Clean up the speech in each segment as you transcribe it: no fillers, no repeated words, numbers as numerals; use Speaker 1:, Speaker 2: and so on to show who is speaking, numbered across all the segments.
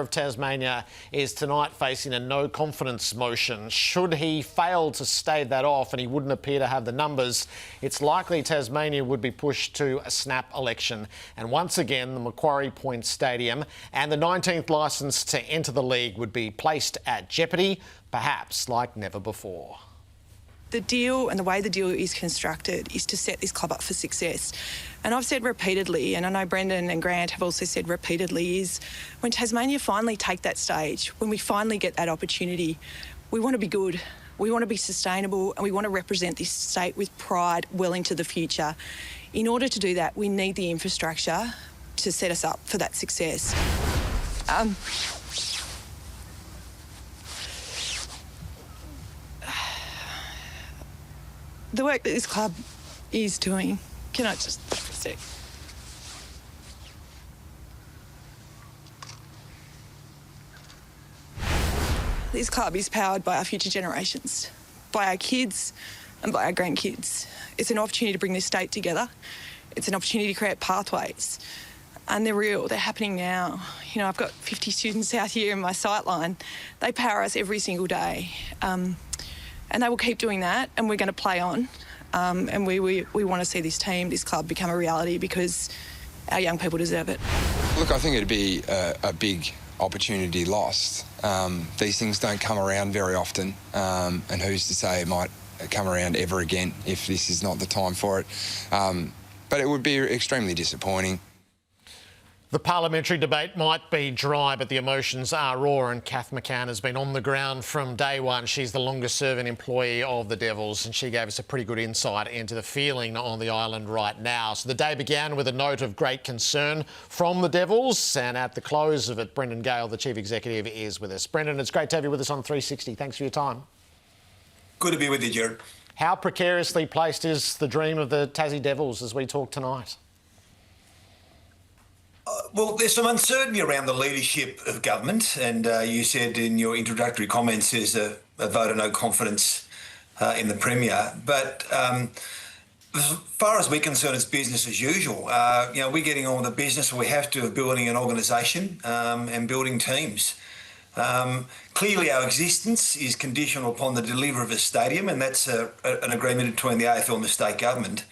Speaker 1: Premier of Tasmania is tonight facing a no-confidence motion. Should he fail to stave that off, and he wouldn't appear to have the numbers, it's likely Tasmania would be pushed to a snap election. And once again, the Macquarie Point Stadium and the 19th licence to enter the league would be placed at jeopardy, perhaps like never before.
Speaker 2: The deal and the way the deal is constructed is to set this club up for success. And I've said repeatedly, and I know Brendon and Grant have also said repeatedly, is when Tasmania finally take that stage, when we finally get that opportunity, we want to be good, we want to be sustainable, and we want to represent this state with pride well into the future. In order to do that, we need the infrastructure to set us up for that success. The work that this club is doing, can I just for a sec? This club is powered by our future generations, by our kids and by our grandkids. It's an opportunity to bring this state together. It's an opportunity to create pathways. And they're real, they're happening now. You know, I've got 50 students out here in my sightline. They power us every single day. And they will keep doing that, and we're going to play on. And we want to see this team, this club, become a reality because our young people deserve it.
Speaker 3: Look, I think it'd be a big opportunity lost. These things don't come around very often, and who's to say it might come around ever again if this is not the time for it. But it would be extremely disappointing.
Speaker 1: The parliamentary debate might be dry, but the emotions are raw, and Kath McCann has been on the ground from day one. She's the longest-serving employee of the Devils, and she gave us a pretty good insight into the feeling on the island right now. So the day began with a note of great concern from the Devils, and at the close of it, Brendon Gale, the Chief Executive, is with us. Brendon, it's great to have you with us on 360. Thanks for your time.
Speaker 4: Good to be with you, Jared.
Speaker 1: How precariously placed is the dream of the Tassie Devils as we talk tonight?
Speaker 4: Well, there's some uncertainty around the leadership of government, and you said in your introductory comments there's a vote of no confidence in the Premier. But as far as we're concerned, it's business as usual. You know, we're getting on with the business we have to of building an organisation and building teams. Clearly, our existence is conditional upon the delivery of a stadium, and that's an agreement between the AFL and the state government.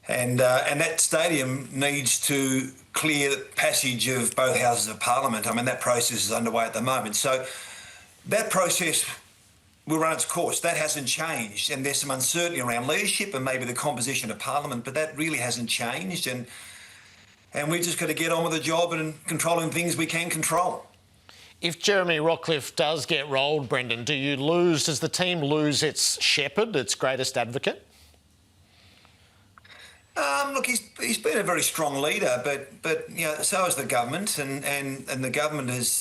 Speaker 4: And that stadium needs to clear the passage of both houses of parliament. I mean, that process is underway at the moment. So that process will run its course. That hasn't changed. And there's some uncertainty around leadership and maybe the composition of parliament, but that really hasn't changed. And we've just got to get on with the job and controlling things we can control.
Speaker 1: If Jeremy Rockliff does get rolled, Brendon, does the team lose its shepherd, its greatest advocate?
Speaker 4: Look, he's been a very strong leader, but you know, so has the government, and the government has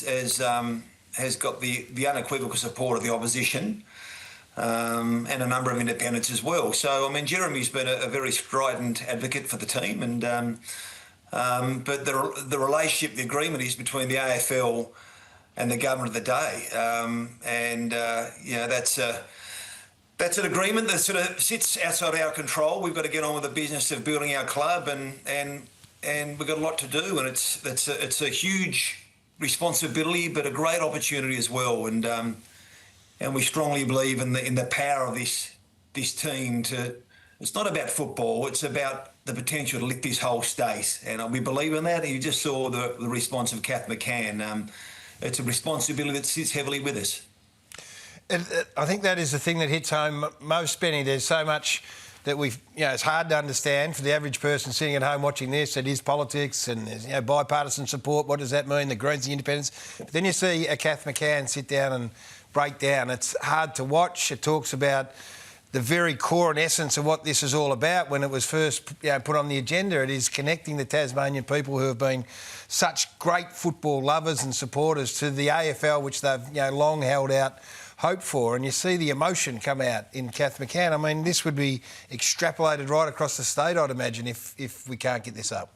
Speaker 4: got the unequivocal support of the opposition, and a number of independents as well. So I mean, Jeremy's been a very strident advocate for the team, and but the relationship, the agreement is between the AFL and the government of the day, you know, that's an agreement that sort of sits outside our control. We've got to get on with the business of building our club, and we've got a lot to do, and it's a huge responsibility, but a great opportunity as well. And we strongly believe in the power of this team. It's not about football; it's about the potential to lift this whole state, and we believe in that. And you just saw the response of Kath McCann. It's a responsibility that sits heavily with us.
Speaker 5: I think that is the thing that hits home most, Benny. There's so much that it's hard to understand for the average person sitting at home watching this. It is politics and there's, bipartisan support. What does that mean? The Greens, the Independents. But then you see a Kath McCann sit down and break down. It's hard to watch. It talks about the very core and essence of what this is all about when it was first put on the agenda. It is connecting the Tasmanian people who have been such great football lovers and supporters to the AFL, which they've long held out hope for, and you see the emotion come out in Kath McCann. I mean, this would be extrapolated right across the state, I'd imagine, if we can't get this up.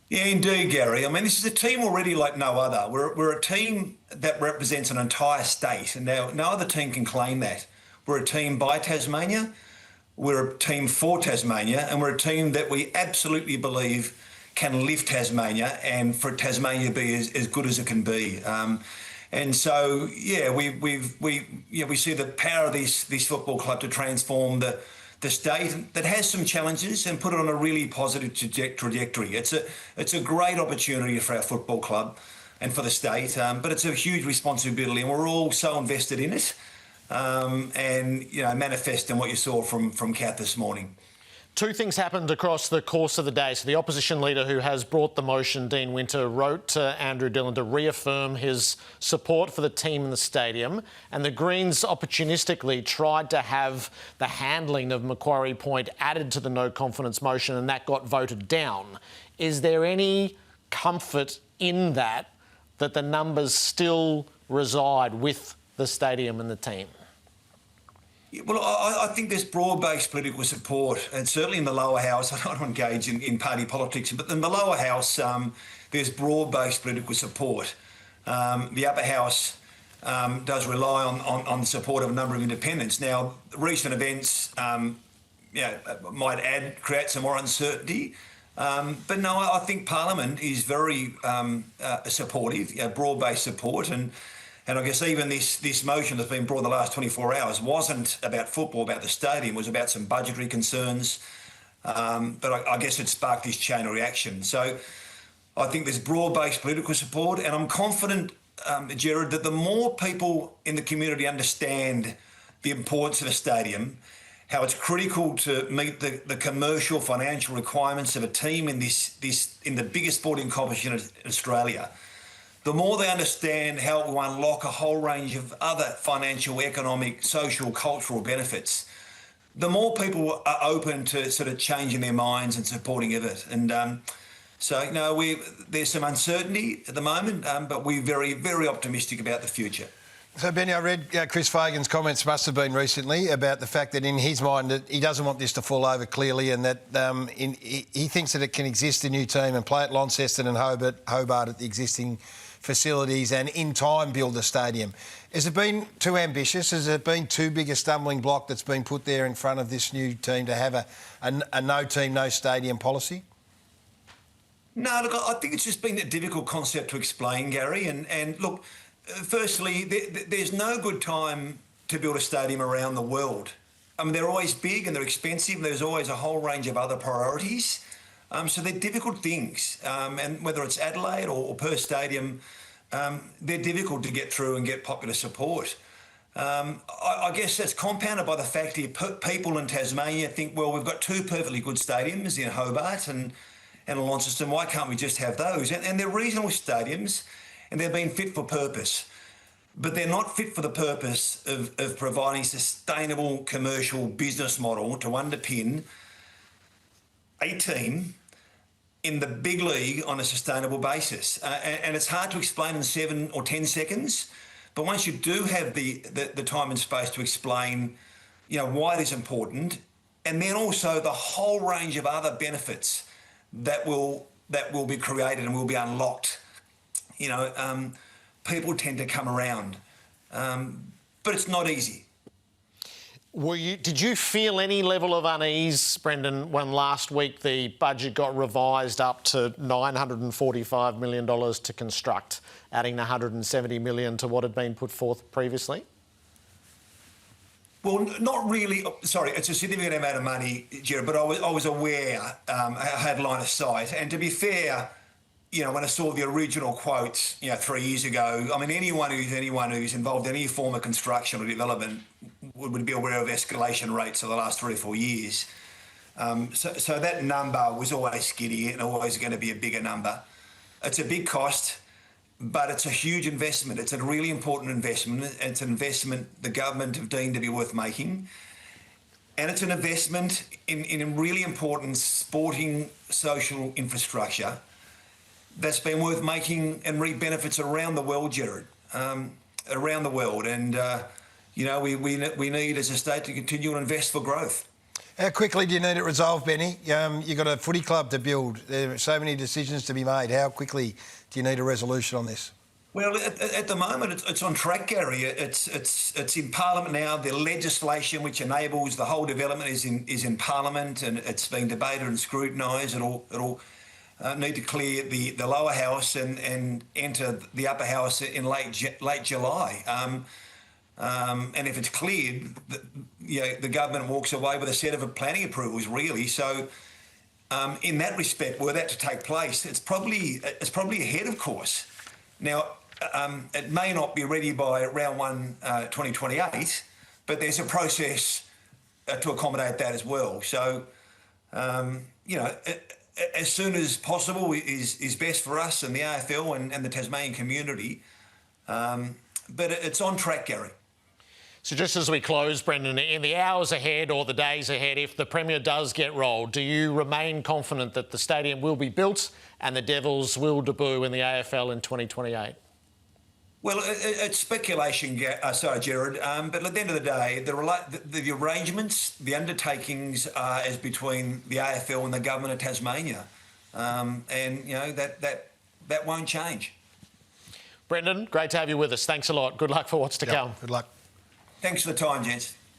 Speaker 4: Yeah, indeed, Gary. I mean, this is a team already like no other. We're a team that represents an entire state, and now no other team can claim that. We're a team by Tasmania, we're a team for Tasmania, and we're a team that we absolutely believe can lift Tasmania and for Tasmania to be as good as it can be. And so, yeah, we see the power of this football club to transform the state that has some challenges and put it on a really positive trajectory. It's a great opportunity for our football club and for the state, but it's a huge responsibility, and we're all so invested in it. And manifest in what you saw from Kath this morning.
Speaker 1: Two things happened across the course of the day. So the opposition leader who has brought the motion, Dean Winter, wrote to Andrew Dillon to reaffirm his support for the team in the stadium. And the Greens opportunistically tried to have the handling of Macquarie Point added to the no confidence motion, and that got voted down. Is there any comfort in that the numbers still reside with the stadium and the team?
Speaker 4: Well, I think there's broad-based political support, and certainly in the lower house. I don't want to engage in party politics, but in the lower house, there's broad-based political support. The upper house does rely on the support of a number of independents. Now, recent events, might create some more uncertainty. But no, I think Parliament is very supportive, broad-based support, and I guess even this motion that's been brought in the last 24 hours wasn't about football, about the stadium. It was about some budgetary concerns. But I guess it sparked this chain of reaction. So I think there's broad-based political support, and I'm confident, Gerard, that the more people in the community understand the importance of the stadium, how it's critical to meet the commercial, financial requirements of a team in the biggest sporting competition in Australia, the more they understand how it will unlock a whole range of other financial, economic, social, cultural benefits, the more people are open to sort of changing their minds and supporting of it. And there's some uncertainty at the moment, but we're very, very optimistic about the future.
Speaker 5: So, Benny, I read Chris Fagan's comments must have been recently about the fact that in his mind that he doesn't want this to fall over clearly, and that he thinks that it can exist a new team and play at Launceston and Hobart at the existing facilities and in time build a stadium. Has it been too ambitious? Has it been too big a stumbling block that's been put there in front of this new team to have a no team, no stadium policy?
Speaker 4: No, look, I think it's just been a difficult concept to explain, Gary. And look, firstly, there's no good time to build a stadium around the world. I mean, they're always big and they're expensive, and there's always a whole range of other priorities. So they're difficult things, and whether it's Adelaide or Perth Stadium, they're difficult to get through and get popular support. I guess that's compounded by the fact that people in Tasmania think, well, we've got two perfectly good stadiums in Hobart and Launceston. Why can't we just have those? And they're regional stadiums, and they've been fit for purpose. But they're not fit for the purpose of providing sustainable commercial business model to underpin a team in the big league on a sustainable basis. And it's hard to explain in 7 or 10 seconds, but once you do have the time and space to explain, why it is important, and then also the whole range of other benefits that will be created and will be unlocked, people tend to come around. But it's not easy.
Speaker 1: Did you feel any level of unease, Brendon, when last week the budget got revised up to $945 million to construct, adding $170 million to what had been put forth previously?
Speaker 4: Well, not really. Sorry, it's a significant amount of money, Gerard, but I was aware, I had line of sight. And to be fair, when I saw the original quotes, 3 years ago, I mean, anyone who's involved in any form of construction or development would be aware of escalation rates of the last 3 or 4 years. So that number was always skinny and always going to be a bigger number. It's a big cost, but it's a huge investment. It's a really important investment. It's an investment the government have deemed to be worth making. And it's an investment in really important sporting social infrastructure that's been worth making and reap benefits around the world, Gerard, around the world. And, we need as a state to continue to invest for growth.
Speaker 5: How quickly do you need it resolved, Benny? You've got a footy club to build. There are so many decisions to be made. How quickly do you need a resolution on this?
Speaker 4: Well, at the moment, it's on track, Gary. It's in Parliament now. The legislation which enables the whole development is in Parliament, and it's being debated and scrutinised. It'll need to clear the lower house and enter the upper house in late July. And if it's cleared, the government walks away with a set of planning approvals, really. So in that respect, were that to take place, it's probably ahead of course. Now, it may not be ready by round 1 2028, but there's a process to accommodate that as well. So, as soon as possible is best for us and the AFL and the Tasmanian community. But it's on track, Gary.
Speaker 1: So just as we close, Brendon, in the hours ahead or the days ahead, if the Premier does get rolled, do you remain confident that the stadium will be built and the Devils will debut in the AFL in 2028?
Speaker 4: Well, it's speculation, Gerard, but at the end of the day, the arrangements, the undertakings are as between the AFL and the Government of Tasmania. That won't change.
Speaker 1: Brendon, great to have you with us. Thanks a lot. Good luck for what's to come.
Speaker 5: Good luck.
Speaker 4: Thanks for the time, gents.